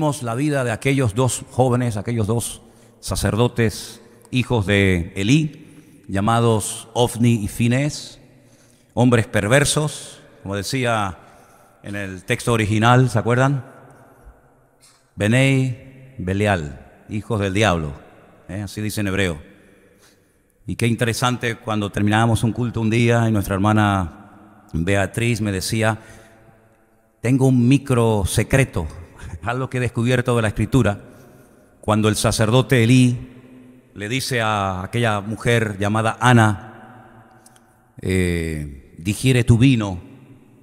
vimos la vida de aquellos dos jóvenes, aquellos dos sacerdotes, hijos de Elí, llamados Ofni y Finés, hombres perversos, como decía en el texto original, ¿se acuerdan? Benei Belial, hijos del diablo, así dice en hebreo. Y qué interesante cuando terminábamos un culto un día y nuestra hermana Beatriz me decía: tengo un micro secreto, algo que he descubierto de la Escritura. Cuando el sacerdote Elí le dice a aquella mujer llamada Ana, digiere tu vino,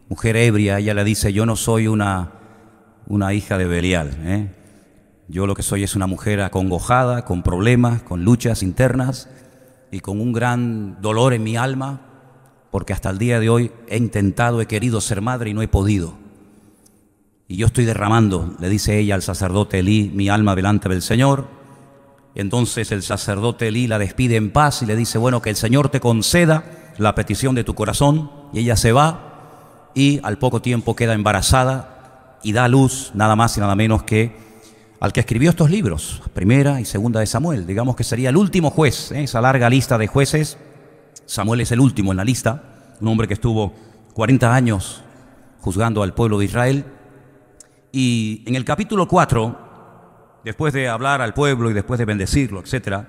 mujer ebria, ella le dice: yo no soy una hija de Belial, yo lo que soy es una mujer acongojada, con problemas, con luchas internas y con un gran dolor en mi alma, porque hasta el día de hoy he querido ser madre y no he podido. Y yo estoy derramando, le dice ella al sacerdote Elí, mi alma delante del Señor. Entonces el sacerdote Elí la despide en paz y le dice: bueno, que el Señor te conceda la petición de tu corazón. Y ella se va y al poco tiempo queda embarazada y da a luz nada más y nada menos que al que escribió estos libros, Primera y Segunda de Samuel. Digamos que sería el último juez, esa larga lista de jueces. Samuel es el último en la lista, un hombre que estuvo 40 años juzgando al pueblo de Israel. Y en el capítulo 4, después de hablar al pueblo y después de bendecirlo, etc.,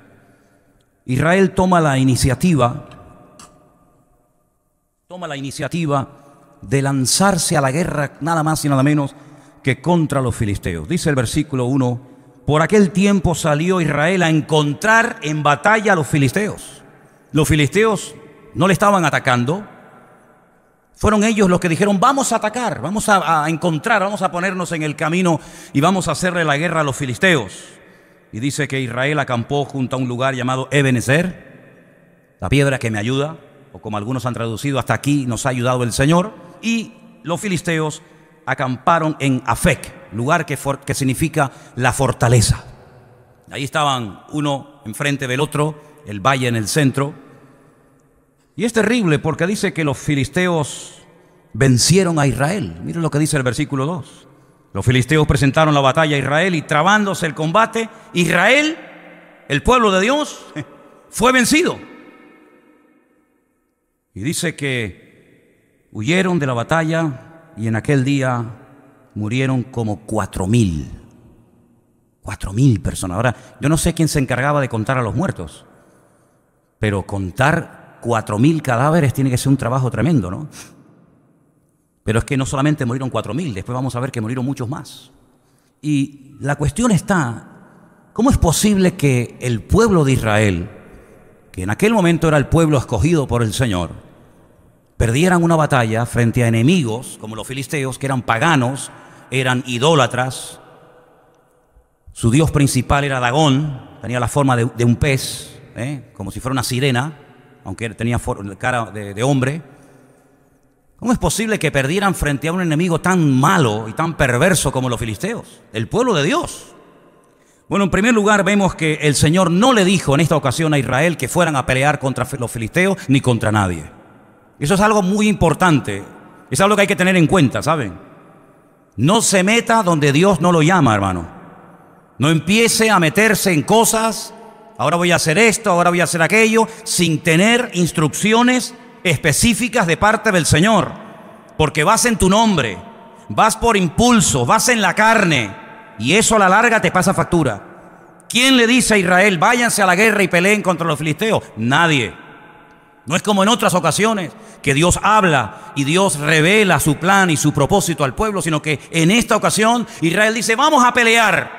Israel toma la iniciativa de lanzarse a la guerra nada más y nada menos que contra los filisteos. Dice el versículo 1: por aquel tiempo salió Israel a encontrar en batalla a los filisteos. Los filisteos no le estaban atacando. Fueron ellos los que dijeron: vamos a atacar, vamos a encontrar, vamos a ponernos en el camino y vamos a hacerle la guerra a los filisteos. Y dice que Israel acampó junto a un lugar llamado Ebenezer, la piedra que me ayuda, o como algunos han traducido, hasta aquí nos ha ayudado el Señor. Y los filisteos acamparon en Afec, lugar que significa la fortaleza. Ahí estaban uno enfrente del otro, el valle en el centro. Y es terrible porque dice que los filisteos vencieron a Israel. Miren lo que dice el versículo 2. Los filisteos presentaron la batalla a Israel y trabándose el combate, Israel, el pueblo de Dios, fue vencido. Y dice que huyeron de la batalla y en aquel día murieron como 4,000. 4,000 personas. Ahora, yo no sé quién se encargaba de contar a los muertos, pero contar 4,000 cadáveres tiene que ser un trabajo tremendo, ¿no? Pero es que no solamente murieron 4,000, después vamos a ver que murieron muchos más. Y la cuestión está: ¿cómo es posible que el pueblo de Israel, que en aquel momento era el pueblo escogido por el Señor, perdieran una batalla frente a enemigos como los filisteos, que eran paganos, eran idólatras? Su dios principal era Dagón, tenía la forma de un pez, como si fuera una sirena, aunque tenía cara de hombre. ¿Cómo es posible que perdieran frente a un enemigo tan malo y tan perverso como los filisteos, el pueblo de Dios? Bueno, en primer lugar vemos que el Señor no le dijo en esta ocasión a Israel que fueran a pelear contra los filisteos ni contra nadie. Eso es algo muy importante, es algo que hay que tener en cuenta, ¿saben? No se meta donde Dios no lo llama, hermano. No empiece a meterse en cosas: ahora voy a hacer esto, ahora voy a hacer aquello, sin tener instrucciones específicas de parte del Señor. Porque vas en tu nombre, vas por impulso, vas en la carne, y eso a la larga te pasa factura. ¿Quién le dice a Israel: váyanse a la guerra y peleen contra los filisteos? Nadie. No es como en otras ocasiones que Dios habla y Dios revela su plan y su propósito al pueblo, sino que en esta ocasión Israel dice: vamos a pelear.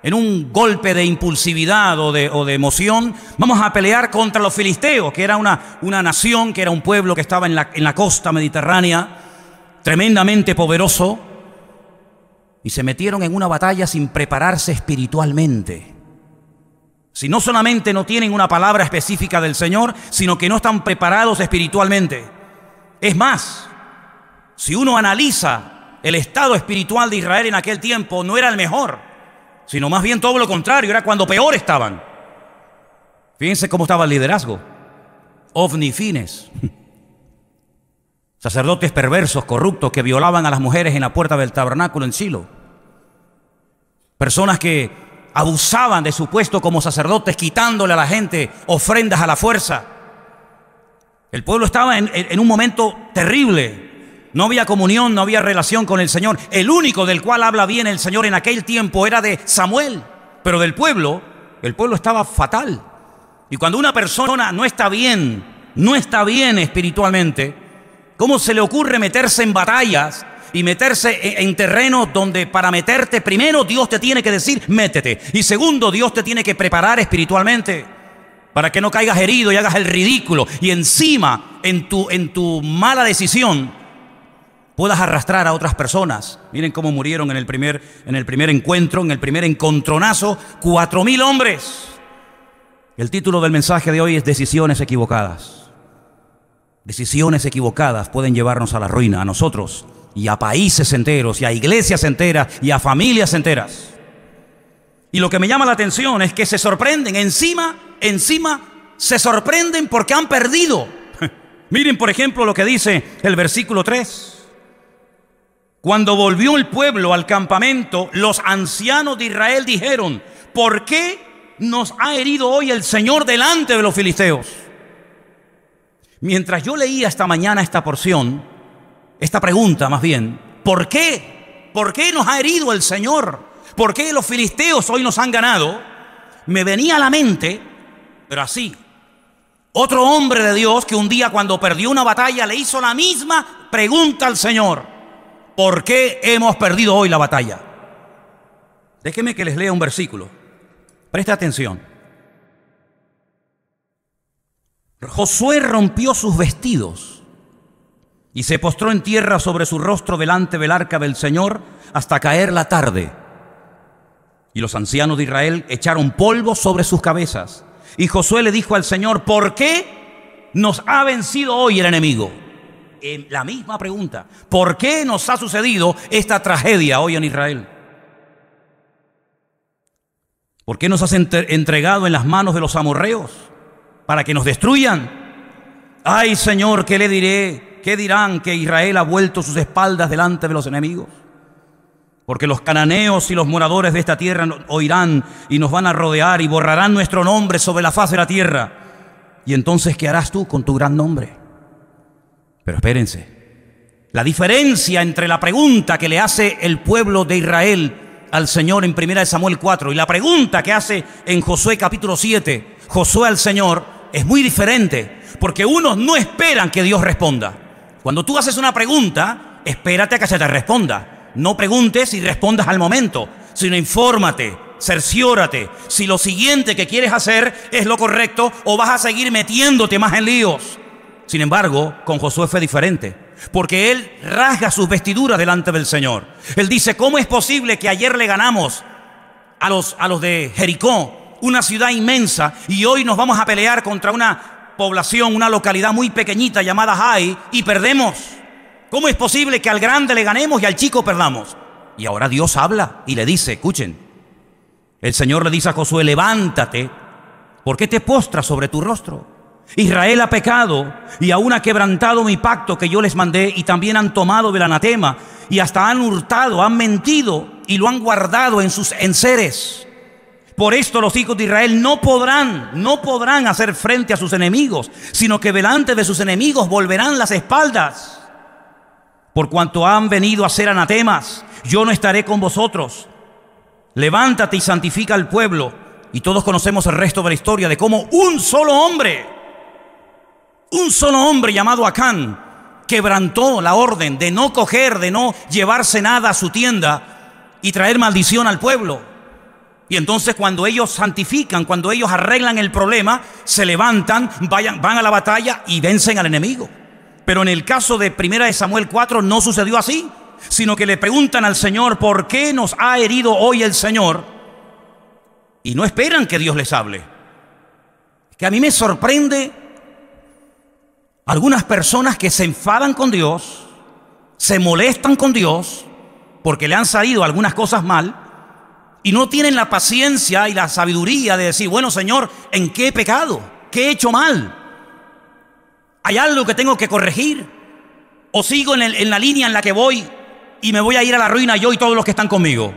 En un golpe de impulsividad o de emoción, vamos a pelear contra los filisteos, que era una nación, que era un pueblo que estaba en la costa mediterránea, tremendamente poderoso, y se metieron en una batalla sin prepararse espiritualmente. Si no solamente no tienen una palabra específica del Señor, sino que no están preparados espiritualmente. Es más, si uno analiza el estado espiritual de Israel en aquel tiempo, no era el mejor, sino más bien todo lo contrario, era cuando peor estaban. Fíjense cómo estaba el liderazgo. Ofni y Finés, sacerdotes perversos, corruptos, que violaban a las mujeres en la puerta del tabernáculo en Silo. personas que abusaban de su puesto como sacerdotes, quitándole a la gente ofrendas a la fuerza. El pueblo estaba en un momento terrible. No había comunión, no había relación con el Señor. El único del cual habla bien el Señor en aquel tiempo era de Samuel. Pero del pueblo, el pueblo estaba fatal. Y cuando una persona no está bien espiritualmente, ¿cómo se le ocurre meterse en batallas y meterse en terrenos donde para meterte, primero Dios te tiene que decir, métete? Y segundo, Dios te tiene que preparar espiritualmente para que no caigas herido y hagas el ridículo. Y encima, en tu mala decisión, puedas arrastrar a otras personas. Miren cómo murieron en el primer encuentro, en el primer encontronazo, 4.000 hombres. El título del mensaje de hoy es Decisiones equivocadas. Decisiones equivocadas pueden llevarnos a la ruina, a nosotros y a países enteros, y a iglesias enteras, y a familias enteras. Y lo que me llama la atención es que se sorprenden, encima se sorprenden porque han perdido. Miren, por ejemplo, lo que dice el versículo 3. Cuando volvió el pueblo al campamento, los ancianos de Israel dijeron, ¿por qué nos ha herido hoy el Señor delante de los filisteos? Mientras yo leía esta mañana esta porción, esta pregunta más bien, ¿por qué? ¿Por qué nos ha herido el Señor? ¿Por qué los filisteos hoy nos han ganado? Me venía a la mente, pero así, otro hombre de Dios que un día cuando perdió una batalla le hizo la misma pregunta al Señor. ¿Por qué hemos perdido hoy la batalla? Déjenme que les lea un versículo. Presta atención. Josué rompió sus vestidos y se postró en tierra sobre su rostro delante del arca del Señor hasta caer la tarde. Y los ancianos de Israel echaron polvo sobre sus cabezas. Y Josué le dijo al Señor, ¿por qué nos ha vencido hoy el enemigo? La misma pregunta, ¿por qué nos ha sucedido esta tragedia hoy en Israel? ¿Por qué nos has entregado en las manos de los amorreos para que nos destruyan? Ay, Señor, ¿qué le diré? ¿Qué dirán que Israel ha vuelto sus espaldas delante de los enemigos? Porque los cananeos y los moradores de esta tierra oirán y nos van a rodear y borrarán nuestro nombre sobre la faz de la tierra. Y entonces, ¿qué harás tú con tu gran nombre? Pero espérense, la diferencia entre la pregunta que le hace el pueblo de Israel al Señor en 1 Samuel 4 y la pregunta que hace en Josué capítulo 7, Josué al Señor, es muy diferente, porque unos no esperan que Dios responda. Cuando tú haces una pregunta, espérate a que se te responda. No preguntes y respondas al momento, sino infórmate, cerciórate si lo siguiente que quieres hacer es lo correcto o vas a seguir metiéndote más en líos. Sin embargo, con Josué fue diferente, porque él rasga sus vestiduras delante del Señor. Él dice, ¿cómo es posible que ayer le ganamos a los de Jericó, una ciudad inmensa, y hoy nos vamos a pelear contra una población, una localidad muy pequeñita llamada Jai, y perdemos? ¿Cómo es posible que al grande le ganemos y al chico perdamos? Y ahora Dios habla y le dice, escuchen, el Señor le dice a Josué, levántate, ¿por qué te postras sobre tu rostro? Israel ha pecado y aún ha quebrantado mi pacto que yo les mandé, y también han tomado del anatema y hasta han hurtado, han mentido y lo han guardado en sus enseres. Por esto los hijos de Israel no podrán hacer frente a sus enemigos, sino que delante de sus enemigos volverán las espaldas. Por cuanto han venido a ser anatemas, yo no estaré con vosotros. Levántate y santifica al pueblo. Y todos conocemos el resto de la historia de cómo un solo hombre llamado Acán, quebrantó la orden de no coger, de no llevarse nada a su tienda y traer maldición al pueblo. Y entonces cuando ellos santifican, cuando ellos arreglan el problema, se levantan, van a la batalla y vencen al enemigo. Pero en el caso de 1 Samuel 4 no sucedió así, sino que le preguntan al Señor, ¿por qué nos ha herido hoy el Señor? Y no esperan que Dios les hable. Que a mí me sorprende algunas personas que se enfadan con Dios, se molestan con Dios porque le han salido algunas cosas mal, y no tienen la paciencia y la sabiduría de decir, bueno, Señor, ¿en qué he pecado? ¿Qué he hecho mal? ¿Hay algo que tengo que corregir? ¿O sigo en la línea en la que voy y me voy a ir a la ruina yo y todos los que están conmigo?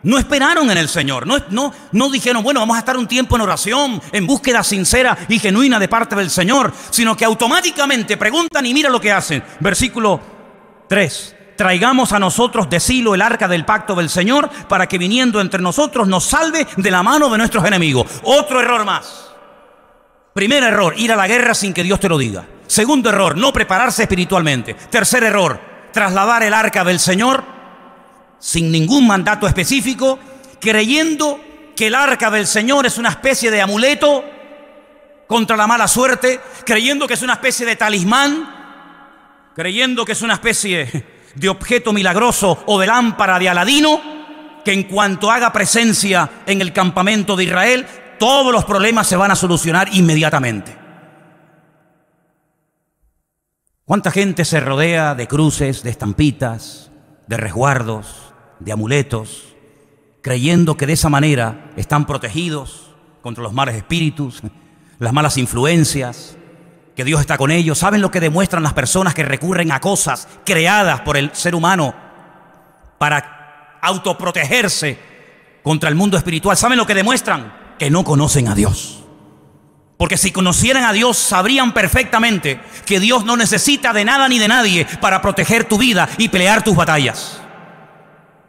No esperaron en el Señor, no dijeron, bueno, vamos a estar un tiempo en oración, en búsqueda sincera y genuina de parte del Señor, sino que automáticamente preguntan y mira lo que hacen. Versículo 3. Traigamos a nosotros de Silo el arca del pacto del Señor, para que viniendo entre nosotros nos salve de la mano de nuestros enemigos. Otro error más. Primer error, ir a la guerra sin que Dios te lo diga. Segundo error, no prepararse espiritualmente. Tercer error, trasladar el arca del Señor sin ningún mandato específico, creyendo que el arca del Señor es una especie de amuleto contra la mala suerte, creyendo que es una especie de talismán, creyendo que es una especie de objeto milagroso o de lámpara de Aladino, que en cuanto haga presencia en el campamento de Israel, todos los problemas se van a solucionar inmediatamente. ¿Cuánta gente se rodea de cruces, de estampitas, de resguardos, de amuletos, creyendo que de esa manera están protegidos contra los malos espíritus, las malas influencias, que Dios está con ellos? ¿Saben lo que demuestran las personas que recurren a cosas creadas por el ser humano para autoprotegerse contra el mundo espiritual? ¿Saben lo que demuestran? Que no conocen a Dios. Porque si conocieran a Dios, sabrían perfectamente que Dios no necesita de nada ni de nadie para proteger tu vida y pelear tus batallas.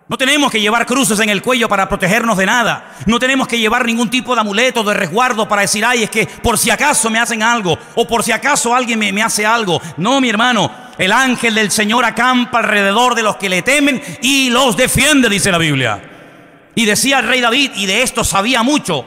No tenemos que llevar cruces en el cuello para protegernos de nada. No tenemos que llevar ningún tipo de amuleto, de resguardo para decir, ay, es que por si acaso me hacen algo, o por si acaso alguien me hace algo. No, mi hermano, el ángel del Señor acampa alrededor de los que le temen y los defiende, dice la Biblia. Y decía el rey David, y de esto sabía mucho: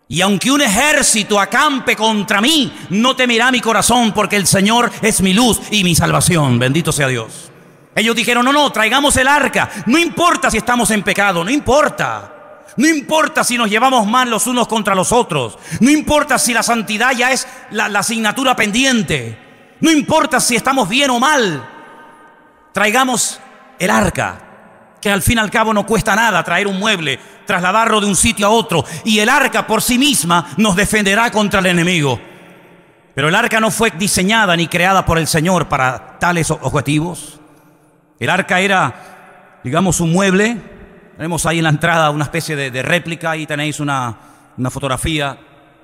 y aunque un ejército acampe contra mí, no temerá mi corazón, porque el Señor es mi luz y mi salvación. Bendito sea Dios. Ellos dijeron, no, traigamos el arca. No importa si estamos en pecado, no importa. No importa si nos llevamos mal los unos contra los otros. No importa si la santidad ya es la asignatura pendiente. No importa si estamos bien o mal. Traigamos el arca, que al fin y al cabo no cuesta nada traer un mueble, trasladarlo de un sitio a otro. Y el arca por sí misma nos defenderá contra el enemigo. Pero el arca no fue diseñada ni creada por el Señor para tales objetivos. El arca era, digamos, un mueble. Tenemos ahí en la entrada una especie de réplica. Ahí tenéis una fotografía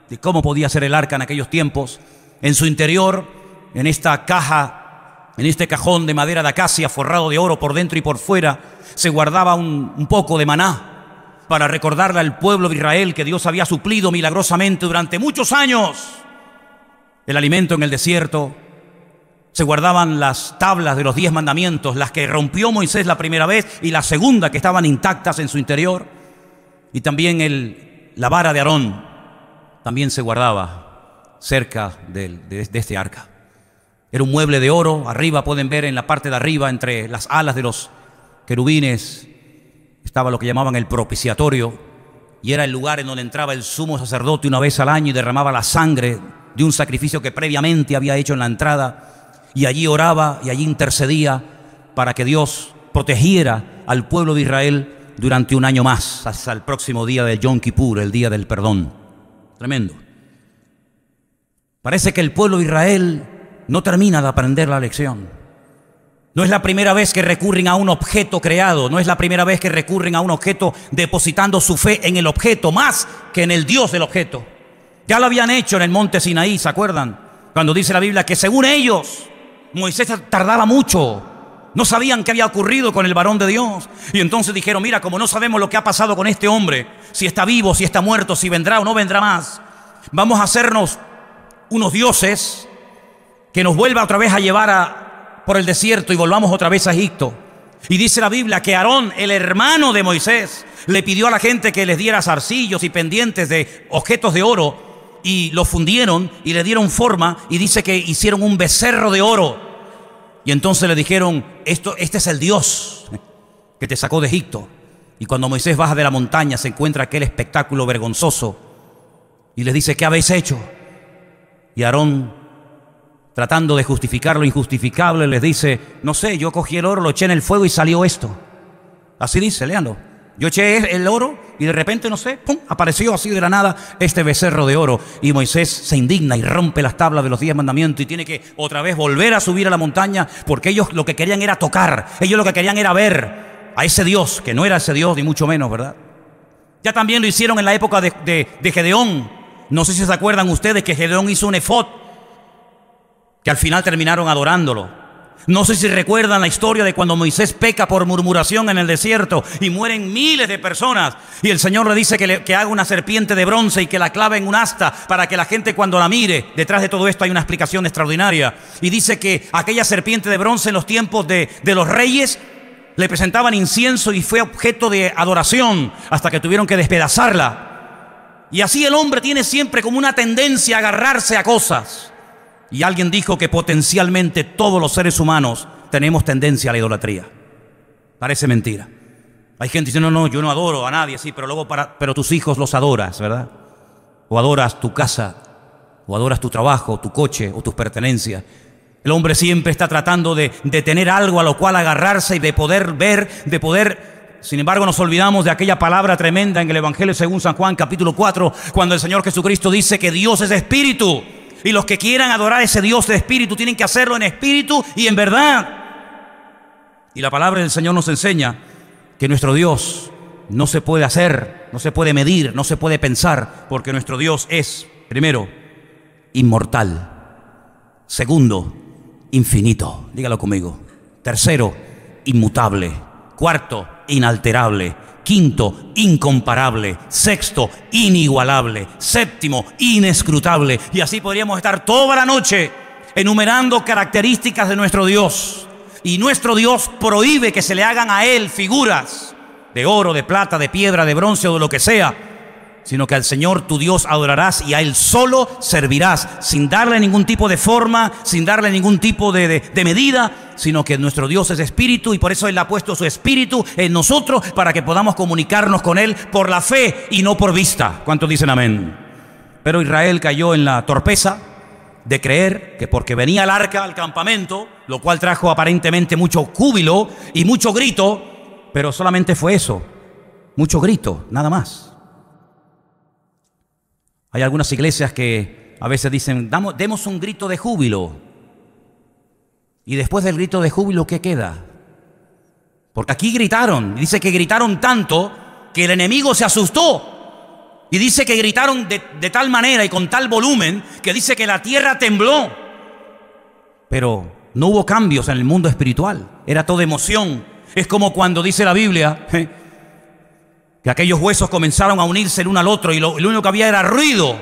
de cómo podía ser el arca en aquellos tiempos. En su interior, en esta caja, en este cajón de madera de acacia forrado de oro por dentro y por fuera, se guardaba un poco de maná para recordarle al pueblo de Israel que Dios había suplido milagrosamente durante muchos años el alimento en el desierto. Se guardaban las tablas de los 10 mandamientos, las que rompió Moisés la primera vez y la segunda, que estaban intactas en su interior. Y también la vara de Aarón también se guardaba cerca de este arca. Era un mueble de oro. Arriba pueden ver, en la parte de arriba, entre las alas de los querubines, estaba lo que llamaban el propiciatorio, y era el lugar en donde entraba el sumo sacerdote una vez al año y derramaba la sangre de un sacrificio que previamente había hecho en la entrada. Y allí oraba y allí intercedía para que Dios protegiera al pueblo de Israel durante un año más, hasta el próximo día de Yom Kippur, el día del perdón. Tremendo. Parece que el pueblo de Israel no termina de aprender la lección. No es la primera vez que recurren a un objeto creado, no es la primera vez que recurren a un objeto depositando su fe en el objeto más que en el Dios del objeto. Ya lo habían hecho en el monte Sinaí, ¿se acuerdan? Cuando dice la Biblia que según ellos Moisés tardaba mucho. No sabían qué había ocurrido con el varón de Dios. Y entonces dijeron, mira, como no sabemos lo que ha pasado con este hombre, si está vivo, si está muerto, si vendrá o no vendrá más, vamos a hacernos unos dioses que nos vuelva otra vez a llevar por el desierto y volvamos otra vez a Egipto. Y dice la Biblia que Aarón, el hermano de Moisés, le pidió a la gente que les diera zarcillos y pendientes de objetos de oro, y lo fundieron y le dieron forma, y dice que hicieron un becerro de oro. Y entonces le dijeron, este es el Dios que te sacó de Egipto. Y cuando Moisés baja de la montaña se encuentra aquel espectáculo vergonzoso y les dice, ¿qué habéis hecho? Y Aarón, tratando de justificar lo injustificable, les dice, no sé, yo cogí el oro, lo eché en el fuego y salió esto. Así dice, léanlo. Yo eché el oro y de repente, no sé, ¡pum!, apareció así de la nada este becerro de oro. Y Moisés se indigna y rompe las tablas de los 10 mandamientos y tiene que otra vez volver a subir a la montaña, porque ellos lo que querían era tocar, ellos lo que querían era ver. a ese Dios, que no era ese Dios ni mucho menos, ¿verdad? Ya también lo hicieron en la época de Gedeón. No sé si se acuerdan ustedes que Gedeón hizo un efod, que al final terminaron adorándolo. No sé si recuerdan la historia de cuando Moisés peca por murmuración en el desierto y mueren miles de personas. Y el Señor le dice que haga una serpiente de bronce y que la clave en un asta para que la gente cuando la mire. Detrás de todo esto hay una explicación extraordinaria. Y dice que aquella serpiente de bronce en los tiempos de los reyes le presentaban incienso y fue objeto de adoración hasta que tuvieron que despedazarla. Y así el hombre tiene siempre como una tendencia a agarrarse a cosas. Y alguien dijo que potencialmente todos los seres humanos tenemos tendencia a la idolatría. Parece mentira. Hay gente que dice, no, yo no adoro a nadie, sí, pero luego pero tus hijos los adoras, ¿verdad? O adoras tu casa, o adoras tu trabajo, tu coche, o tus pertenencias. El hombre siempre está tratando de tener algo a lo cual agarrarse y de poder ver, Sin embargo, nos olvidamos de aquella palabra tremenda en el Evangelio según San Juan, capítulo 4, cuando el Señor Jesucristo dice que Dios es espíritu. Y los que quieran adorar a ese Dios de espíritu tienen que hacerlo en espíritu y en verdad. Y la palabra del Señor nos enseña que nuestro Dios no se puede hacer, no se puede medir, no se puede pensar, porque nuestro Dios es, primero, inmortal. Segundo, infinito. Dígalo conmigo. Tercero, inmutable. Cuarto, inalterable. Quinto, incomparable. Sexto, inigualable. Séptimo, inescrutable. Y así podríamos estar toda la noche enumerando características de nuestro Dios. Y nuestro Dios prohíbe que se le hagan a Él figuras de oro, de plata, de piedra, de bronce o de lo que sea, sino que al Señor tu Dios adorarás y a Él solo servirás, sin darle ningún tipo de forma, sin darle ningún tipo de medida, sino que nuestro Dios es espíritu y por eso Él ha puesto su espíritu en nosotros para que podamos comunicarnos con Él por la fe y no por vista. ¿Cuántos dicen amén? Pero Israel cayó en la torpeza de creer que porque venía el arca al campamento, lo cual trajo aparentemente mucho júbilo y mucho grito, pero solamente fue eso, mucho grito, nada más. Hay algunas iglesias que a veces dicen, demos un grito de júbilo. Y después del grito de júbilo, ¿qué queda? Porque aquí gritaron, dice que gritaron tanto que el enemigo se asustó. Y dice que gritaron de tal manera y con tal volumen que dice que la tierra tembló. Pero no hubo cambios en el mundo espiritual, era todo emoción. Es como cuando dice la Biblia que aquellos huesos comenzaron a unirse el uno al otro y lo único que había era ruido,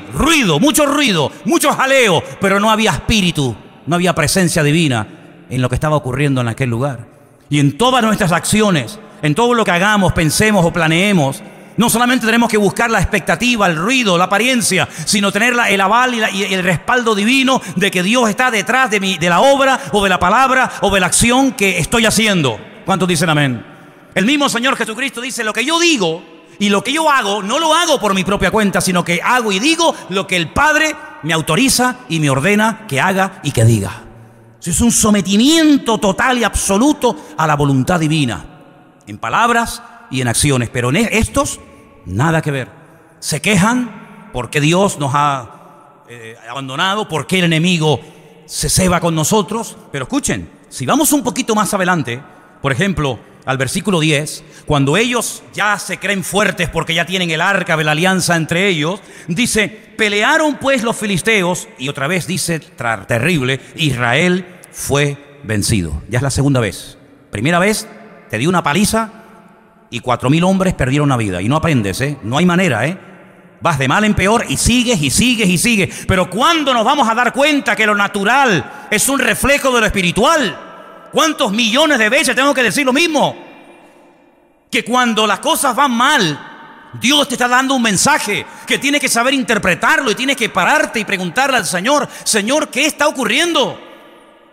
mucho jaleo, pero no había espíritu, no había presencia divina en lo que estaba ocurriendo en aquel lugar. Y en todas nuestras acciones, en todo lo que hagamos, pensemos o planeemos, no solamente tenemos que buscar la expectativa, el ruido, la apariencia, sino tener el aval y el respaldo divino de que Dios está detrás de la obra o de la palabra o de la acción que estoy haciendo. ¿Cuántos dicen amén? El mismo Señor Jesucristo dice, lo que yo digo y lo que yo hago, no lo hago por mi propia cuenta, sino que hago y digo lo que el Padre me autoriza y me ordena que haga y que diga. Eso es un sometimiento total y absoluto a la voluntad divina, en palabras y en acciones, pero en estos nada que ver. Se quejan porque Dios nos ha abandonado, porque el enemigo se ceba con nosotros, pero escuchen, si vamos un poquito más adelante, por ejemplo, al versículo 10, cuando ellos ya se creen fuertes porque ya tienen el arca de la alianza entre ellos, dice, pelearon pues los filisteos, y otra vez dice, terrible, Israel fue vencido. Ya es la segunda vez. Primera vez, te dio una paliza y 4,000 hombres perdieron la vida. Y no aprendes, no hay manera, vas de mal en peor y sigues y sigues y sigues. Pero ¿cuándo nos vamos a dar cuenta que lo natural es un reflejo de lo espiritual? ¿Cuántos millones de veces tengo que decir lo mismo? Que cuando las cosas van mal, Dios te está dando un mensaje que tienes que saber interpretarlo y tienes que pararte y preguntarle al Señor, Señor, ¿qué está ocurriendo?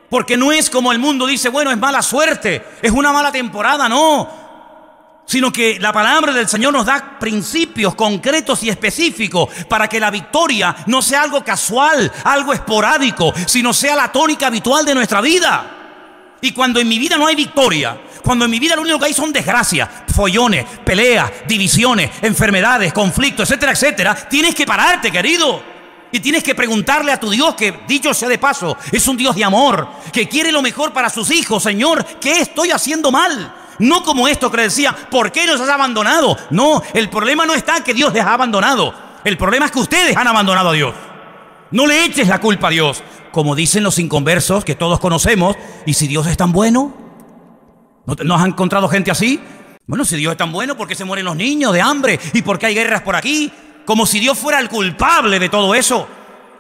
Porque no es como el mundo dice, bueno, es mala suerte, es una mala temporada, no. Sino que la palabra del Señor nos da principios concretos y específicos para que la victoria no sea algo casual, algo esporádico, sino sea la tónica habitual de nuestra vida. Y cuando en mi vida no hay victoria, cuando en mi vida lo único que hay son desgracias, follones, peleas, divisiones, enfermedades, conflictos, etcétera, etcétera, tienes que pararte, querido. Y tienes que preguntarle a tu Dios, que dicho sea de paso, es un Dios de amor, que quiere lo mejor para sus hijos. Señor, ¿qué estoy haciendo mal? No como esto que le decía, ¿por qué nos has abandonado? No, el problema no está en que Dios les ha abandonado. El problema es que ustedes han abandonado a Dios. No le eches la culpa a Dios. Como dicen los inconversos que todos conocemos, ¿y si Dios es tan bueno? ¿No has encontrado gente así? Bueno, si Dios es tan bueno, ¿por qué se mueren los niños de hambre? ¿Y por qué hay guerras por aquí? Como si Dios fuera el culpable de todo eso.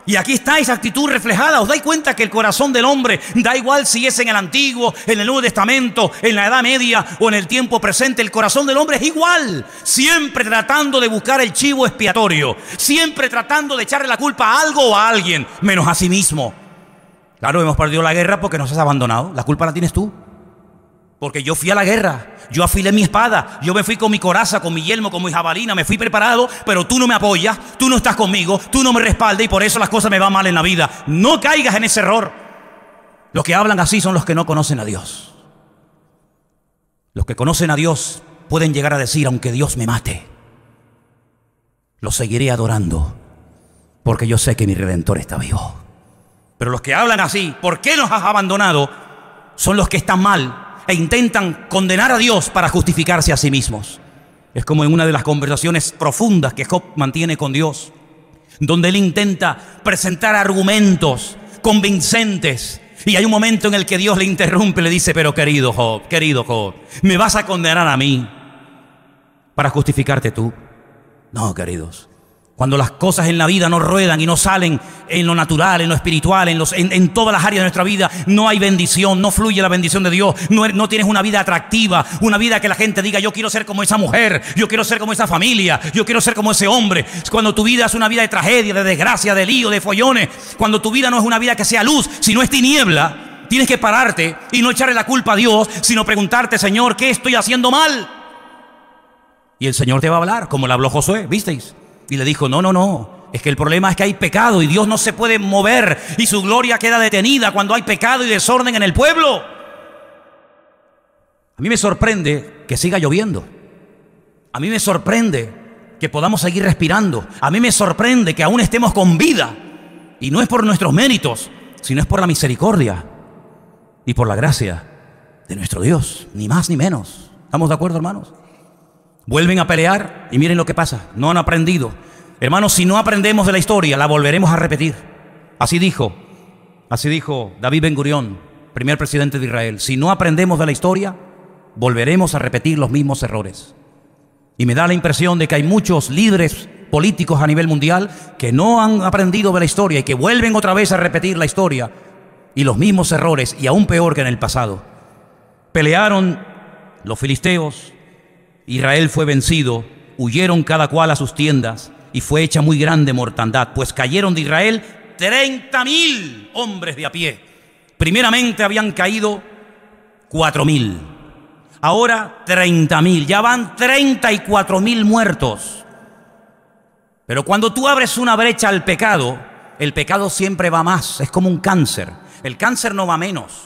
Y aquí está esa actitud reflejada. ¿Os dais cuenta que el corazón del hombre, da igual si es en el Antiguo, en el Nuevo Testamento, en la Edad Media o en el tiempo presente, el corazón del hombre es igual? Siempre tratando de buscar el chivo expiatorio, siempre tratando de echarle la culpa a algo o a alguien, menos a sí mismo. Claro, hemos perdido la guerra porque nos has abandonado. La culpa la tienes tú. Porque yo fui a la guerra, yo afilé mi espada, yo me fui con mi coraza, con mi yelmo, con mi jabalina, me fui preparado, pero tú no me apoyas, tú no estás conmigo, tú no me respaldas y por eso las cosas me van mal en la vida. No caigas en ese error. Los que hablan así son los que no conocen a Dios. Los que conocen a Dios pueden llegar a decir, aunque Dios me mate, lo seguiré adorando, porque yo sé que mi Redentor está vivo. Pero los que hablan así, ¿por qué nos has abandonado?, son los que están mal e intentan condenar a Dios para justificarse a sí mismos. Es como en una de las conversaciones profundas que Job mantiene con Dios, donde él intenta presentar argumentos convincentes, y hay un momento en el que Dios le interrumpe y le dice, pero querido Job, ¿me vas a condenar a mí para justificarte tú? No, queridos. Cuando las cosas en la vida no ruedan y no salen en lo natural, en lo espiritual, en todas las áreas de nuestra vida, no hay bendición, no fluye la bendición de Dios, no tienes una vida atractiva, una vida que la gente diga, yo quiero ser como esa mujer, yo quiero ser como esa familia, yo quiero ser como ese hombre. Cuando tu vida es una vida de tragedia, de desgracia, de lío, de follones, cuando tu vida no es una vida que sea luz, sino es tiniebla, tienes que pararte y no echarle la culpa a Dios, sino preguntarte, Señor, ¿qué estoy haciendo mal? Y el Señor te va a hablar, como le habló Josué, ¿visteis? Y le dijo, no, es que el problema es que hay pecado y Dios no se puede mover y su gloria queda detenida cuando hay pecado y desorden en el pueblo. A mí me sorprende que siga lloviendo. A mí me sorprende que podamos seguir respirando. A mí me sorprende que aún estemos con vida. Y no es por nuestros méritos, sino es por la misericordia y por la gracia de nuestro Dios, ni más ni menos. ¿Estamos de acuerdo, hermanos? Vuelven a pelear y miren lo que pasa. No han aprendido. Hermanos, si no aprendemos de la historia, la volveremos a repetir. Así dijo David Ben Gurión, primer presidente de Israel. Si no aprendemos de la historia, volveremos a repetir los mismos errores. Y me da la impresión de que hay muchos líderes políticos a nivel mundial que no han aprendido de la historia y que vuelven otra vez a repetir la historia y los mismos errores, y aún peor que en el pasado. Pelearon los filisteos, Israel fue vencido, huyeron cada cual a sus tiendas y fue hecha muy grande mortandad, pues cayeron de Israel 30.000 hombres de a pie. Primeramente habían caído 4.000, ahora 30.000, ya van 34.000 muertos. Pero cuando tú abres una brecha al pecado, el pecado siempre va más, es como un cáncer. El cáncer no va menos,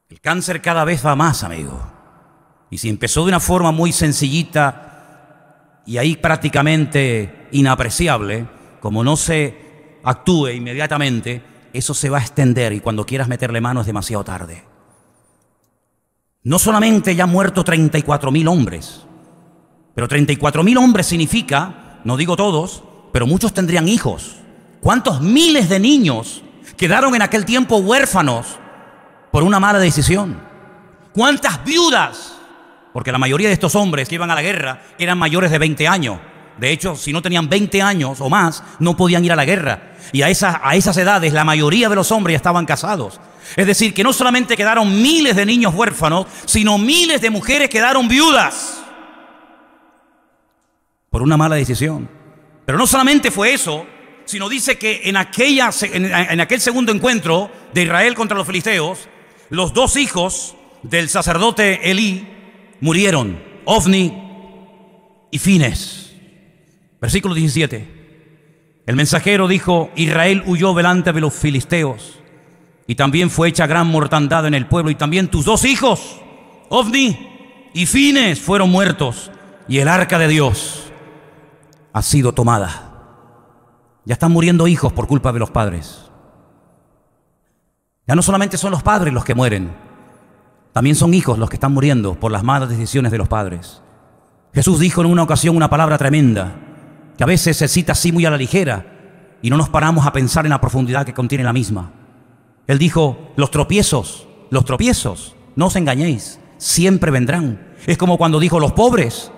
el cáncer cada vez va más, amigo. Y si empezó de una forma muy sencillita y ahí prácticamente inapreciable, como no se actúe inmediatamente, eso se va a extender y cuando quieras meterle mano es demasiado tarde. No solamente ya han muerto 34.000 hombres, pero 34.000 hombres significa, no digo todos, pero muchos tendrían hijos. ¿Cuántos miles de niños quedaron en aquel tiempo huérfanos por una mala decisión? ¿Cuántas viudas? Porque la mayoría de estos hombres que iban a la guerra eran mayores de 20 años. De hecho, si no tenían 20 años o más, no podían ir a la guerra. Y a esas edades, la mayoría de los hombres ya estaban casados. Es decir, que no solamente quedaron miles de niños huérfanos, sino miles de mujeres quedaron viudas por una mala decisión. Pero no solamente fue eso, sino dice que en aquel segundo encuentro de Israel contra los filisteos, los dos hijos del sacerdote Elí murieron, Ofni y Fines. Versículo 17. El mensajero dijo, Israel huyó delante de los filisteos y también fue hecha gran mortandad en el pueblo, y también tus dos hijos, Ofni y Fines, fueron muertos, y el arca de Dios ha sido tomada. Ya están muriendo hijos por culpa de los padres. Ya no solamente son los padres los que mueren, También son hijos los que están muriendo por las malas decisiones de los padres. Jesús dijo en una ocasión una palabra tremenda, que a veces se cita así muy a la ligera y no nos paramos a pensar en la profundidad que contiene la misma. Él dijo, los tropiezos, no os engañéis, siempre vendrán. Es como cuando dijo, los pobres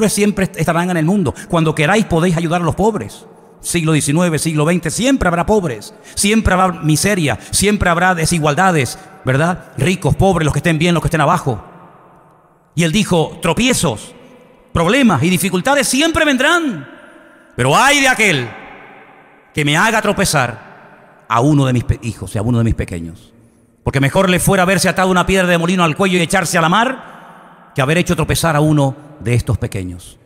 siempre estarán en el mundo. Cuando queráis podéis ayudar a los pobres. Siglo XIX, siglo XX, siempre habrá pobres, siempre habrá miseria, siempre habrá desigualdades, ¿verdad? Ricos, pobres, los que estén bien, los que estén abajo. Y él dijo, tropiezos, problemas y dificultades siempre vendrán. Pero ay de aquel que me haga tropezar a uno de mis hijos y a uno de mis pequeños. Porque mejor le fuera haberse atado una piedra de molino al cuello y echarse a la mar que haber hecho tropezar a uno de estos pequeños.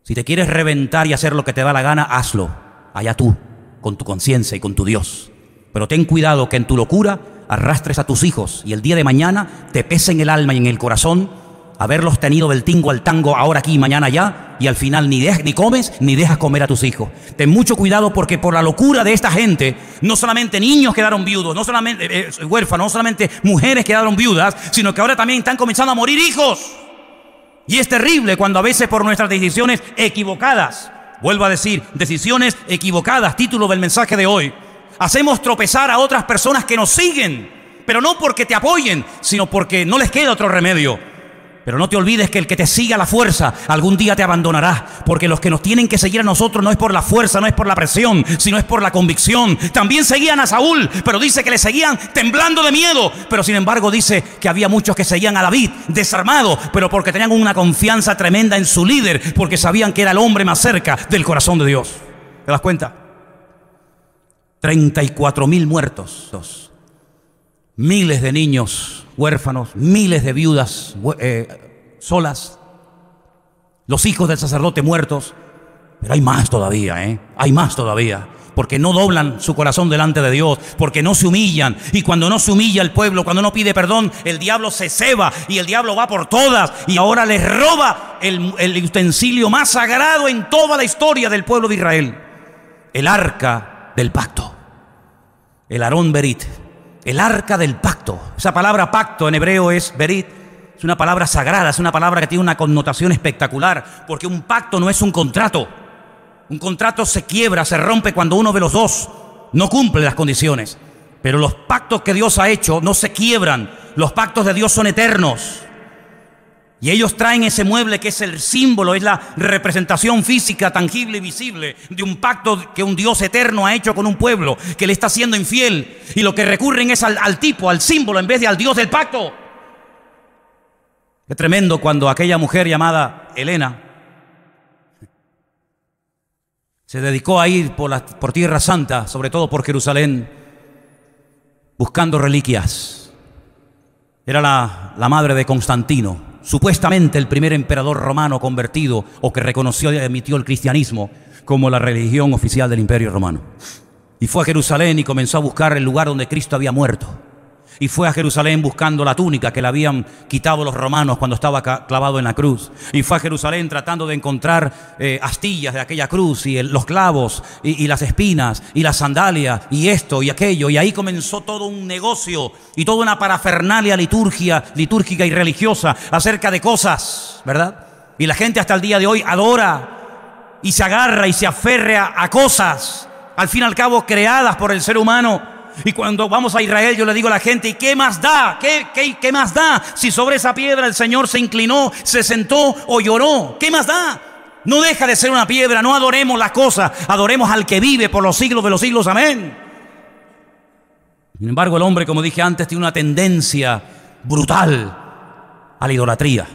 Si te quieres reventar y hacer lo que te da la gana, hazlo. Allá tú, con tu conciencia y con tu Dios. Pero ten cuidado que en tu locura arrastres a tus hijos y el día de mañana te pese en el alma y en el corazón haberlos tenido del tingo al tango ahora aquí y mañana allá, y al final ni comes ni dejas comer a tus hijos. Ten mucho cuidado porque por la locura de esta gente, no solamente niños quedaron viudos, no solamente huérfanos, no solamente mujeres quedaron viudas, sino que ahora también están comenzando a morir hijos. Y es terrible cuando a veces por nuestras decisiones equivocadas, vuelvo a decir, decisiones equivocadas, título del mensaje de hoy, hacemos tropezar a otras personas que nos siguen, pero no porque te apoyen, sino porque no les queda otro remedio. Pero no te olvides que el que te siga a la fuerza algún día te abandonará, porque los que nos tienen que seguir a nosotros no es por la fuerza, no es por la presión, sino es por la convicción. También seguían a Saúl, pero dice que le seguían temblando de miedo, pero sin embargo dice que había muchos que seguían a David desarmado, pero porque tenían una confianza tremenda en su líder, porque sabían que era el hombre más cerca del corazón de Dios. ¿Te das cuenta? 34,000 muertos, miles de niños huérfanos, miles de viudas solas, los hijos del sacerdote muertos. Pero hay más todavía, hay más todavía, porque no doblan su corazón delante de Dios, porque no se humillan. Y cuando no se humilla el pueblo, cuando no pide perdón, el diablo se ceba y el diablo va por todas y ahora les roba el utensilio más sagrado en toda la historia del pueblo de Israel, el arca del pacto, el Aarón Berit. El arca del pacto. Esa palabra pacto en hebreo es berit. Es una palabra sagrada, es una palabra que tiene una connotación espectacular, porque un pacto no es un contrato. Un contrato se quiebra, se rompe cuando uno de los dos no cumple las condiciones. Pero los pactos que Dios ha hecho no se quiebran. Los pactos de Dios son eternos. Y ellos traen ese mueble que es el símbolo, es la representación física, tangible y visible de un pacto que un Dios eterno ha hecho con un pueblo que le está siendo infiel. Y lo que recurren es al tipo, al símbolo, en vez de al Dios del pacto. Qué tremendo cuando aquella mujer llamada Helena se dedicó a ir por Tierra Santa, sobre todo por Jerusalén, buscando reliquias. Era la madre de Constantino, supuestamente el primer emperador romano convertido o que reconoció y admitió el cristianismo como la religión oficial del Imperio Romano. Y fue a Jerusalén y comenzó a buscar el lugar donde Cristo había muerto. Y fue a Jerusalén buscando la túnica que le habían quitado los romanos cuando estaba clavado en la cruz. Y fue a Jerusalén tratando de encontrar astillas de aquella cruz y los clavos y las espinas y las sandalias y esto y aquello. Y ahí comenzó todo un negocio y toda una parafernalia litúrgica y religiosa acerca de cosas, ¿verdad? Y la gente hasta el día de hoy adora y se agarra y se aferra a cosas, al fin y al cabo creadas por el ser humano. Y cuando vamos a Israel yo le digo a la gente, ¿y qué más da? ¿Qué más da? Si sobre esa piedra el Señor se inclinó, se sentó o lloró, ¿qué más da? No deja de ser una piedra, no adoremos las cosas, adoremos al que vive por los siglos de los siglos, amén. Sin embargo, el hombre, como dije antes, tiene una tendencia brutal a la idolatría.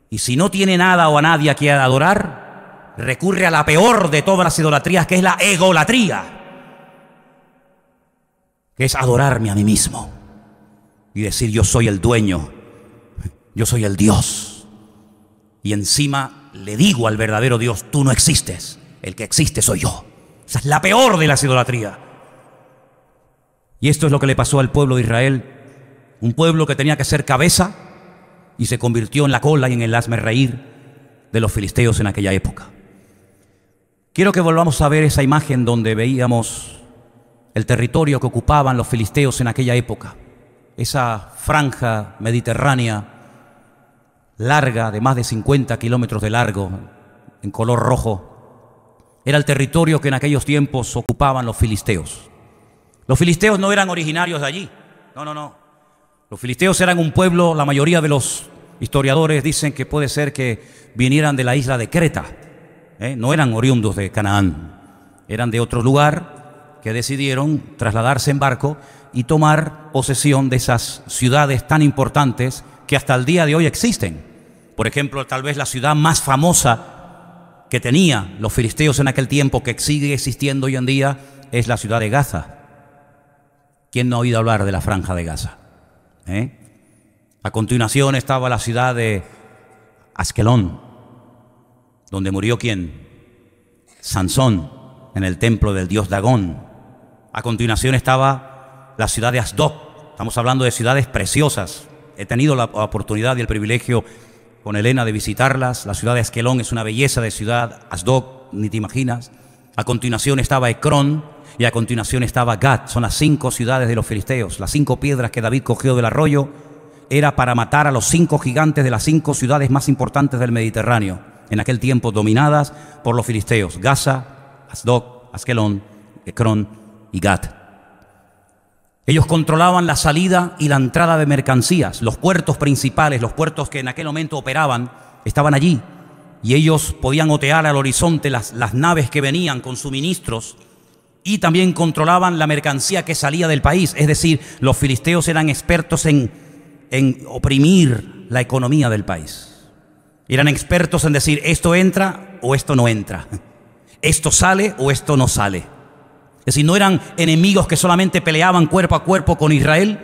Y si no tiene nada o a nadie a quien adorar, recurre a la peor de todas las idolatrías, que es la egolatría, que es adorarme a mí mismo y decir yo soy el dueño, yo soy el Dios. Y encima le digo al verdadero Dios, tú no existes, el que existe soy yo. Esa es la peor de las idolatrías. Y esto es lo que le pasó al pueblo de Israel, un pueblo que tenía que ser cabeza y se convirtió en la cola y en el hazmerreír de los filisteos en aquella época. Quiero que volvamos a ver esa imagen donde veíamos el territorio que ocupaban los filisteos en aquella época. esa franja mediterránea larga, de más de 50 kilómetros de largo, en color rojo, era el territorio que en aquellos tiempos ocupaban los filisteos. Los filisteos no eran originarios de allí, no. Los filisteos eran un pueblo, la mayoría de los historiadores dicen que puede ser que vinieran de la isla de Creta, no eran oriundos de Canaán, eran de otro lugar que decidieron trasladarse en barco y tomar posesión de esas ciudades tan importantes que hasta el día de hoy existen. Por ejemplo, tal vez la ciudad más famosa que tenía los filisteos en aquel tiempo, que sigue existiendo hoy en día, es la ciudad de Gaza. ¿Quién no ha oído hablar de la franja de Gaza? A continuación estaba la ciudad de Askelón, donde murió ¿quién? Sansón, en el templo del dios Dagón. A continuación estaba la ciudad de Asdod. Estamos hablando de ciudades preciosas. He tenido la oportunidad y el privilegio con Elena de visitarlas. La ciudad de Askelón es una belleza de ciudad. Asdod, ni te imaginas. A continuación estaba Ecrón y a continuación estaba Gat. Son las 5 ciudades de los filisteos. Las 5 piedras que David cogió del arroyo era para matar a los 5 gigantes de las 5 ciudades más importantes del Mediterráneo, en aquel tiempo dominadas por los filisteos: Gaza, Asdod, Askelón, Ecrón y Gat. Ellos controlaban la salida y la entrada de mercancías. Los puertos principales, los puertos que en aquel momento operaban, estaban allí. Y ellos podían otear al horizonte las naves que venían con suministros, y también controlaban la mercancía que salía del país. Es decir, los filisteos eran expertos en oprimir la economía del país. Eran expertos en decir: esto entra o esto no entra, esto sale o esto no sale. Es decir, no eran enemigos que solamente peleaban cuerpo a cuerpo con Israel,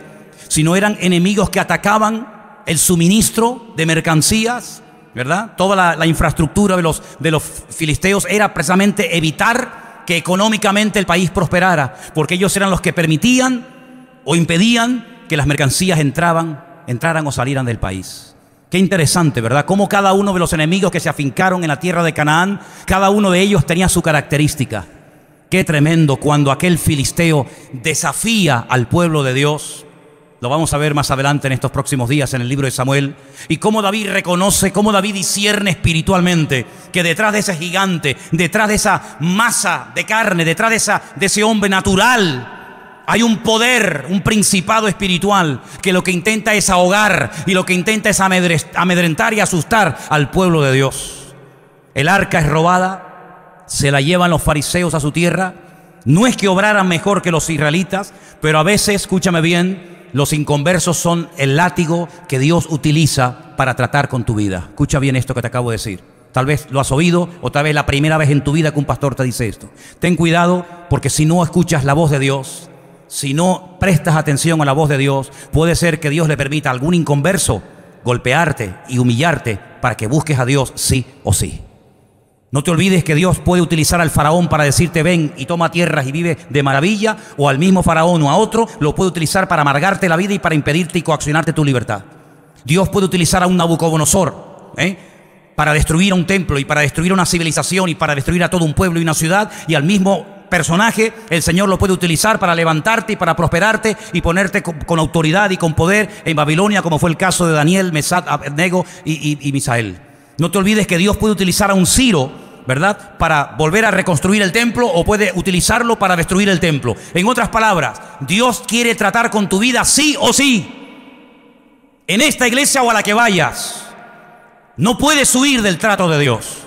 sino eran enemigos que atacaban el suministro de mercancías, ¿verdad? Toda la infraestructura de los filisteos era precisamente evitar que económicamente el país prosperara, porque ellos eran los que permitían o impedían que las mercancías entraran o salieran del país. Qué interesante, ¿verdad? Cómo cada uno de los enemigos que se afincaron en la tierra de Canaán, cada uno de ellos tenía su característica. Qué tremendo cuando aquel filisteo desafía al pueblo de Dios. Lo vamos a ver más adelante en estos próximos días en el libro de Samuel. Y cómo David reconoce, cómo David discierne espiritualmente que detrás de ese gigante, detrás de esa masa de carne, detrás de ese hombre natural, hay un poder, un principado espiritual que lo que intenta es ahogar y lo que intenta es amedrentar y asustar al pueblo de Dios. El arca es robada, se la llevan los fariseos a su tierra. No es que obraran mejor que los israelitas, pero a veces, escúchame bien, los inconversos son el látigo que Dios utiliza para tratar con tu vida. Escucha bien esto que te acabo de decir. Tal vez lo has oído o tal vez la primera vez en tu vida que un pastor te dice esto. Ten cuidado, porque si no escuchas la voz de Dios, si no prestas atención a la voz de Dios, puede ser que Dios le permita a algún inconverso golpearte y humillarte para que busques a Dios sí o sí. No te olvides que Dios puede utilizar al faraón para decirte: ven y toma tierras y vive de maravilla, o al mismo faraón o a otro lo puede utilizar para amargarte la vida y para impedirte y coaccionarte tu libertad. Dios puede utilizar a un Nabucodonosor para destruir a un templo y para destruir una civilización y para destruir a todo un pueblo y una ciudad, y al mismo personaje el Señor lo puede utilizar para levantarte y para prosperarte y ponerte con autoridad y con poder en Babilonia, como fue el caso de Daniel, Mesac, Abednego y Misael. No te olvides que Dios puede utilizar a un Ciro, ¿verdad?, para volver a reconstruir el templo, o puede utilizarlo para destruir el templo. En otras palabras, Dios quiere tratar con tu vida sí o sí, en esta iglesia o a la que vayas. No puedes huir del trato de Dios.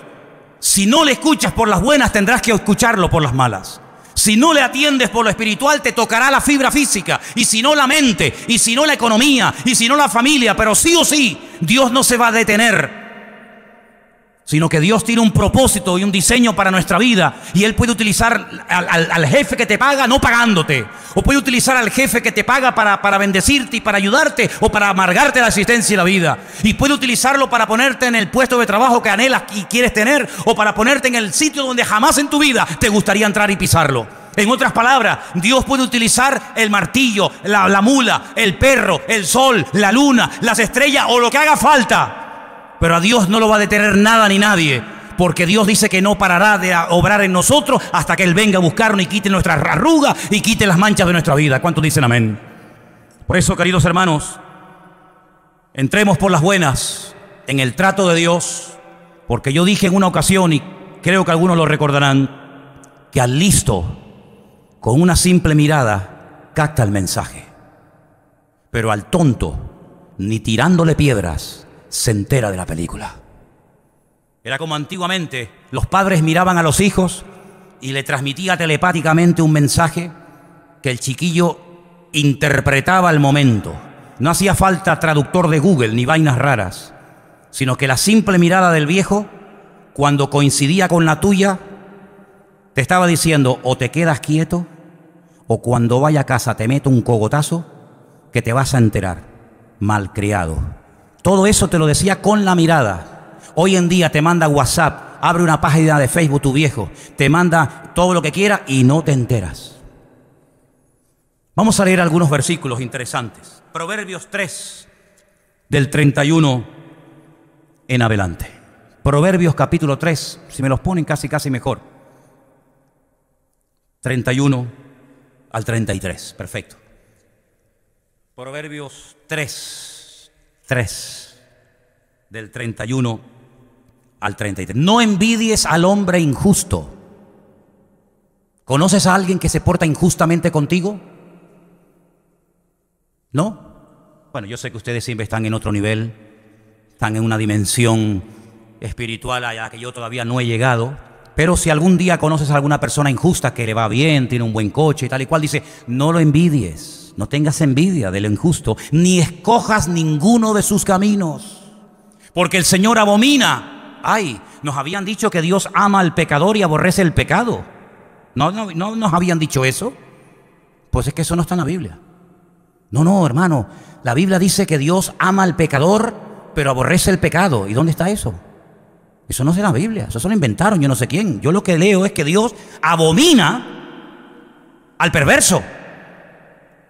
Si no le escuchas por las buenas, tendrás que escucharlo por las malas. Si no le atiendes por lo espiritual, te tocará la fibra física, y si no la mente, y si no la economía, y si no la familia. Pero sí o sí, Dios no se va a detener, sino que Dios tiene un propósito y un diseño para nuestra vida, y Él puede utilizar al jefe que te paga no pagándote, o puede utilizar al jefe que te paga para bendecirte y para ayudarte, o para amargarte la existencia y la vida, y puede utilizarlo para ponerte en el puesto de trabajo que anhelas y quieres tener, o para ponerte en el sitio donde jamás en tu vida te gustaría entrar y pisarlo. En otras palabras, Dios puede utilizar el martillo, la mula, el perro, el sol, la luna, las estrellas o lo que haga falta. Pero a Dios no lo va a detener nada ni nadie, porque Dios dice que no parará de obrar en nosotros hasta que Él venga a buscarnos y quite nuestras arrugas y quite las manchas de nuestra vida. ¿Cuántos dicen amén? Por eso, queridos hermanos, entremos por las buenas en el trato de Dios, porque yo dije en una ocasión, y creo que algunos lo recordarán, que al listo, con una simple mirada, capta el mensaje. Pero al tonto, ni tirándole piedras, se entera de la película. Era como antiguamente, los padres miraban a los hijos y le transmitía telepáticamente un mensaje que el chiquillo interpretaba al momento. No hacía falta traductor de Google ni vainas raras, sino que la simple mirada del viejo, cuando coincidía con la tuya, te estaba diciendo: o te quedas quieto, o cuando vaya a casa te meto un cogotazo que te vas a enterar, malcriado. Todo eso te lo decía con la mirada. Hoy en día te manda WhatsApp, abre una página de Facebook tu viejo, te manda todo lo que quiera y no te enteras. Vamos a leer algunos versículos interesantes. Proverbios 3, del 31 en adelante. Proverbios capítulo 3, si me los ponen casi mejor. 31 al 33, perfecto. Proverbios 3, del 31 al 33. No envidies al hombre injusto. ¿Conoces a alguien que se porta injustamente contigo? ¿No? Bueno, yo sé que ustedes siempre están en otro nivel, están en una dimensión espiritual a la que yo todavía no he llegado, pero si algún día conoces a alguna persona injusta que le va bien, tiene un buen coche y tal y cual, dice: no lo envidies, no tengas envidia de lo injusto, ni escojas ninguno de sus caminos, porque el Señor abomina. Ay, nos habían dicho que Dios ama al pecador y aborrece el pecado. ¿No nos habían dicho eso? Pues es que eso no está en la Biblia. No, hermano, la Biblia dice que Dios ama al pecador, pero aborrece el pecado. ¿Y dónde está eso? Eso no es en la Biblia, eso se lo inventaron, yo no sé quién. Yo lo que leo es que Dios abomina al perverso.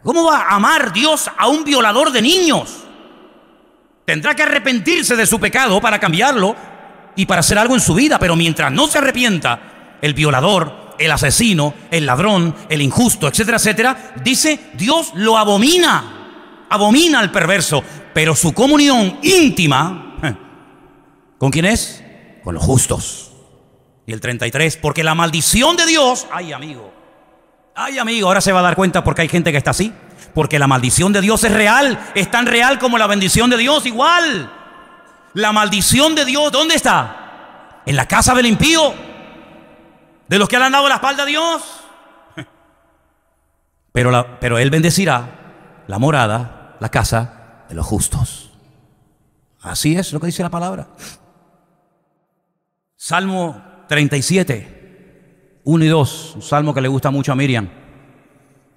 ¿Cómo va a amar Dios a un violador de niños? Tendrá que arrepentirse de su pecado para cambiarlo y para hacer algo en su vida, pero mientras no se arrepienta, el violador, el asesino, el ladrón, el injusto, etcétera, etcétera, dice, Dios lo abomina, abomina al perverso, pero su comunión íntima, ¿con quién es? Con los justos. Y el 33, porque la maldición de Dios, ay amigo, ahora se va a dar cuenta porque hay gente que está así, porque la maldición de Dios es real, es tan real como la bendición de Dios, igual. La maldición de Dios, ¿dónde está? En la casa del impío, de los que le han dado la espalda a Dios. Pero Él bendecirá la morada, la casa de los justos. Así es lo que dice la palabra. Salmo 37, 1 y 2, un salmo que le gusta mucho a Miriam.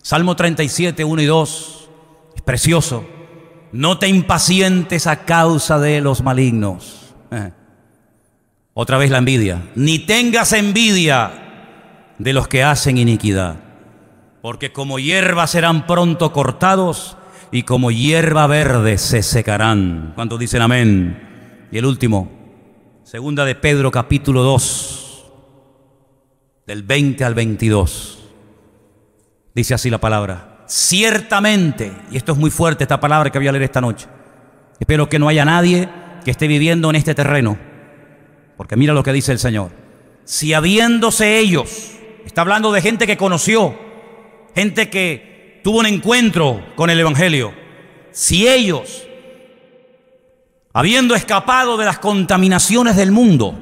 Salmo 37, 1 y 2, es precioso. No te impacientes a causa de los malignos. Otra vez la envidia. Ni tengas envidia de los que hacen iniquidad, porque como hierba serán pronto cortados y como hierba verde se secarán. ¿Cuántos dicen amén? Y el último, segunda de Pedro capítulo 2, del 20 al 22. Dice así la palabra: ciertamente, y esto es muy fuerte esta palabra que voy a leer esta noche, espero que no haya nadie que esté viviendo en este terreno, porque mira lo que dice el Señor. Si habiéndose ellos, está hablando de gente que conoció, gente que tuvo un encuentro con el Evangelio, si ellos, habiendo escapado de las contaminaciones del mundo,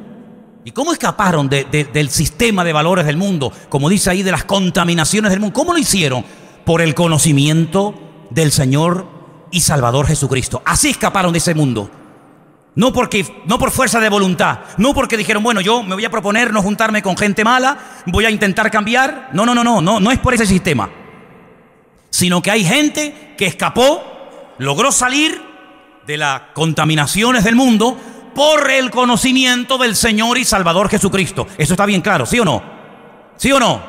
¿y cómo escaparon del sistema de valores del mundo? Como dice ahí, de las contaminaciones del mundo. ¿Cómo lo hicieron? Por el conocimiento del Señor y Salvador Jesucristo. Así escaparon de ese mundo. No por fuerza de voluntad, no porque dijeron, bueno, yo me voy a proponer no juntarme con gente mala, voy a intentar cambiar. No es por ese sistema. Sino que hay gente que escapó, logró salir de las contaminaciones del mundo por el conocimiento del Señor y Salvador Jesucristo. Eso está bien claro, ¿sí o no? ¿Sí o no?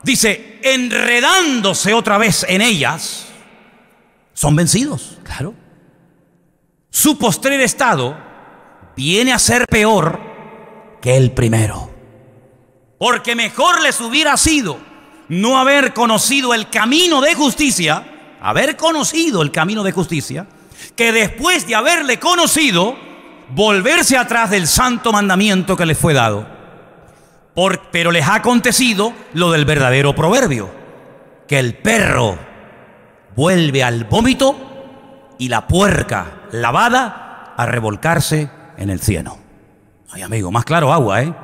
Dice, enredándose otra vez en ellas, son vencidos, claro. Su postrer estado viene a ser peor que el primero. Porque mejor les hubiera sido no haber conocido el camino de justicia haber conocido el camino de justicia, que después de haberle conocido, volverse atrás del santo mandamiento que les fue dado. Pero les ha acontecido lo del verdadero proverbio, que el perro vuelve al vómito y la puerca lavada a revolcarse en el cieno. Ay, amigo, más claro agua, ¿eh?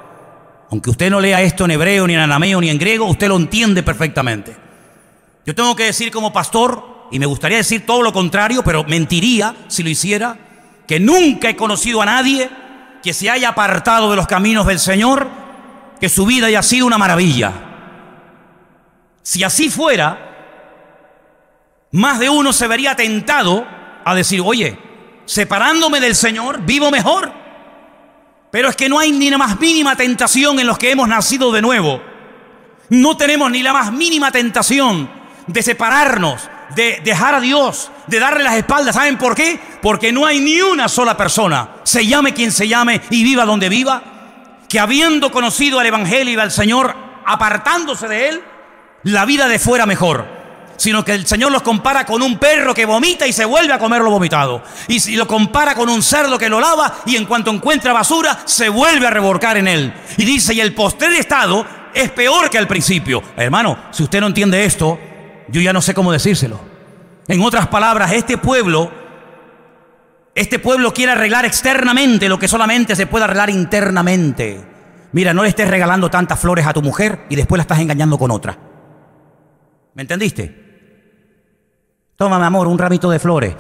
Aunque usted no lea esto en hebreo, ni en arameo, ni en griego, usted lo entiende perfectamente. Yo tengo que decir como pastor, y me gustaría decir todo lo contrario, pero mentiría si lo hiciera, que nunca he conocido a nadie que se haya apartado de los caminos del Señor, que su vida haya sido una maravilla. Si así fuera, más de uno se vería tentado a decir, oye, separándome del Señor, vivo mejor. Pero es que no hay ni la más mínima tentación en los que hemos nacido de nuevo. No tenemos ni la más mínima tentación de separarnos, de dejar a Dios, de darle las espaldas. ¿Saben por qué? Porque no hay ni una sola persona, se llame quien se llame y viva donde viva, que habiendo conocido al Evangelio y al Señor, apartándose de Él, la vida de fuera mejor. Sino que el Señor los compara con un perro que vomita y se vuelve a comer lo vomitado. Y si lo compara con un cerdo que lo lava y en cuanto encuentra basura, se vuelve a revolcar en él. Y dice, y el postrer estado es peor que al principio. Hermano, si usted no entiende esto, yo ya no sé cómo decírselo. En otras palabras, este pueblo quiere arreglar externamente lo que solamente se puede arreglar internamente. Mira, no le estés regalando tantas flores a tu mujer y después la estás engañando con otra. ¿Me entendiste? Toma, mi amor, un ramito de flores.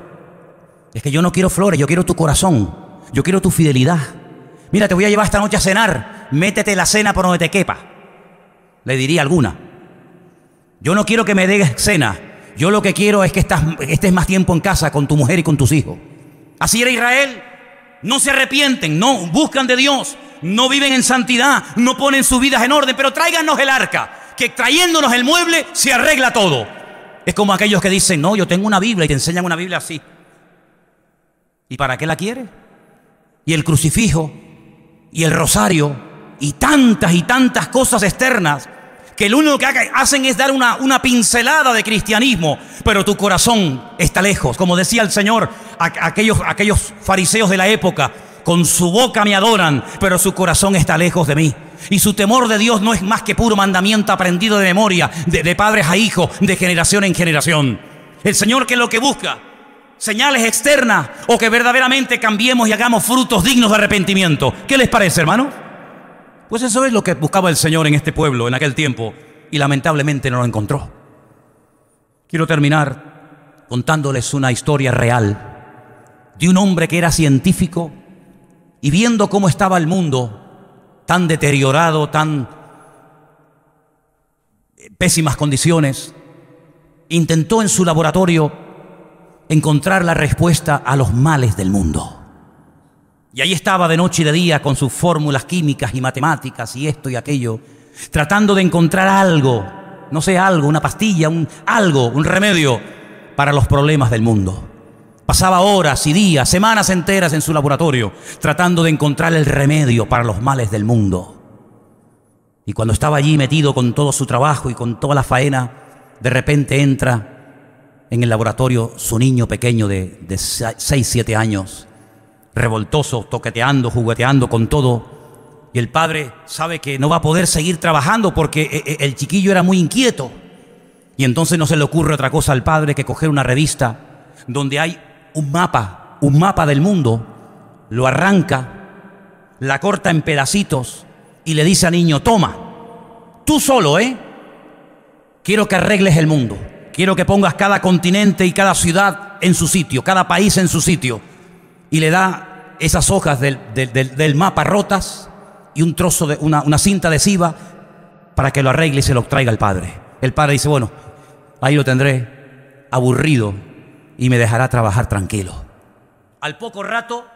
Es que yo no quiero flores, yo quiero tu corazón. Yo quiero tu fidelidad. Mira, te voy a llevar esta noche a cenar. Métete la cena por donde te quepa. Le diría alguna. Yo no quiero que me des cena. Yo lo que quiero es que estés más tiempo en casa con tu mujer y con tus hijos. Así era Israel. No se arrepienten, no buscan de Dios, no viven en santidad, no ponen sus vidas en orden, pero tráiganos el arca, que trayéndonos el mueble se arregla todo. Es como aquellos que dicen, no, yo tengo una Biblia y te enseñan una Biblia así. ¿Y para qué la quiere? Y el crucifijo, y el rosario, y tantas cosas externas, que lo único que hacen es dar una pincelada de cristianismo, pero tu corazón está lejos. Como decía el Señor, aquellos fariseos de la época, con su boca me adoran, pero su corazón está lejos de mí. Y su temor de Dios no es más que puro mandamiento aprendido de memoria, de padres a hijos, de generación en generación. El Señor, que es lo que busca, señales externas o que verdaderamente cambiemos y hagamos frutos dignos de arrepentimiento. ¿Qué les parece, hermano? Pues eso es lo que buscaba el Señor en este pueblo en aquel tiempo y lamentablemente no lo encontró. Quiero terminar contándoles una historia real de un hombre que era científico y viendo cómo estaba el mundo tan deteriorado, tan pésimas condiciones, intentó en su laboratorio encontrar la respuesta a los males del mundo. Y ahí estaba de noche y de día con sus fórmulas químicas y matemáticas y esto y aquello, tratando de encontrar algo, no sé, algo, una pastilla, un remedio para los problemas del mundo. Pasaba horas y días, semanas enteras en su laboratorio, tratando de encontrar el remedio para los males del mundo. Y cuando estaba allí metido con todo su trabajo y con toda la faena, de repente entra en el laboratorio su niño pequeño de 6, 7 años, revoltoso, toqueteando, jugueteando con todo. Y el padre sabe que no va a poder seguir trabajando porque el chiquillo era muy inquieto. Y entonces no se le ocurre otra cosa al padre que coger una revista donde hay un mapa del mundo, lo arranca, la corta en pedacitos y le dice al niño, toma, tú solo, quiero que arregles el mundo, quiero que pongas cada continente y cada ciudad en su sitio, cada país en su sitio. Y le da esas hojas del mapa rotas y un trozo de una cinta adhesiva para que lo arregle y se lo traiga al padre. El padre dice, bueno, ahí lo tendré, aburrido, y me dejará trabajar tranquilo. Al poco rato,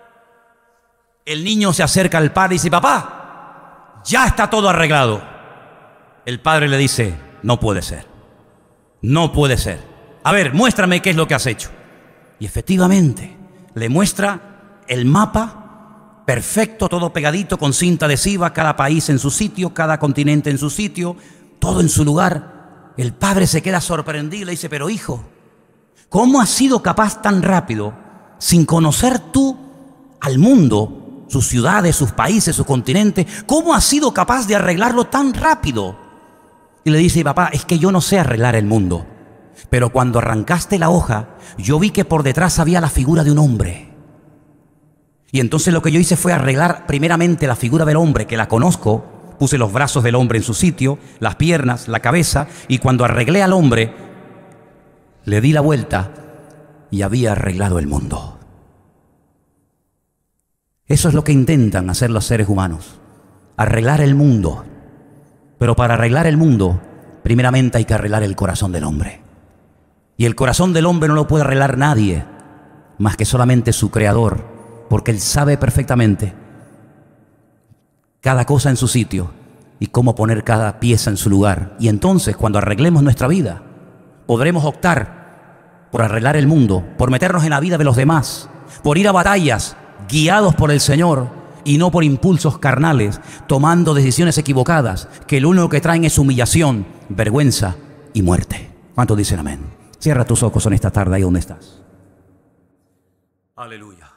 el niño se acerca al padre y dice, papá, ya está todo arreglado. El padre le dice, no puede ser, no puede ser. A ver, muéstrame qué es lo que has hecho. Y efectivamente, le muestra el mapa perfecto, todo pegadito con cinta adhesiva, cada país en su sitio, cada continente en su sitio, todo en su lugar. El padre se queda sorprendido y le dice, pero hijo, ¿Cómo has sido capaz tan rápido, sin conocer tú al mundo, sus ciudades, sus países, su continente? ¿Cómo has sido capaz de arreglarlo tan rápido? Y le dice, papá, es que yo no sé arreglar el mundo. Pero cuando arrancaste la hoja, yo vi que por detrás había la figura de un hombre. Y entonces lo que yo hice fue arreglar primeramente la figura del hombre, que la conozco. Puse los brazos del hombre en su sitio, las piernas, la cabeza. Y cuando arreglé al hombre, le di la vuelta y había arreglado el mundo. Eso es lo que intentan hacer los seres humanos. Arreglar el mundo. Pero para arreglar el mundo, primeramente hay que arreglar el corazón del hombre. Y el corazón del hombre no lo puede arreglar nadie, más que solamente su Creador, porque Él sabe perfectamente cada cosa en su sitio y cómo poner cada pieza en su lugar. Y entonces, cuando arreglemos nuestra vida, podremos optar por arreglar el mundo, por meternos en la vida de los demás, por ir a batallas guiados por el Señor y no por impulsos carnales, tomando decisiones equivocadas, que lo único que traen es humillación, vergüenza y muerte. ¿Cuántos dicen amén? Cierra tus ojos en esta tarde ahí donde estás. Aleluya.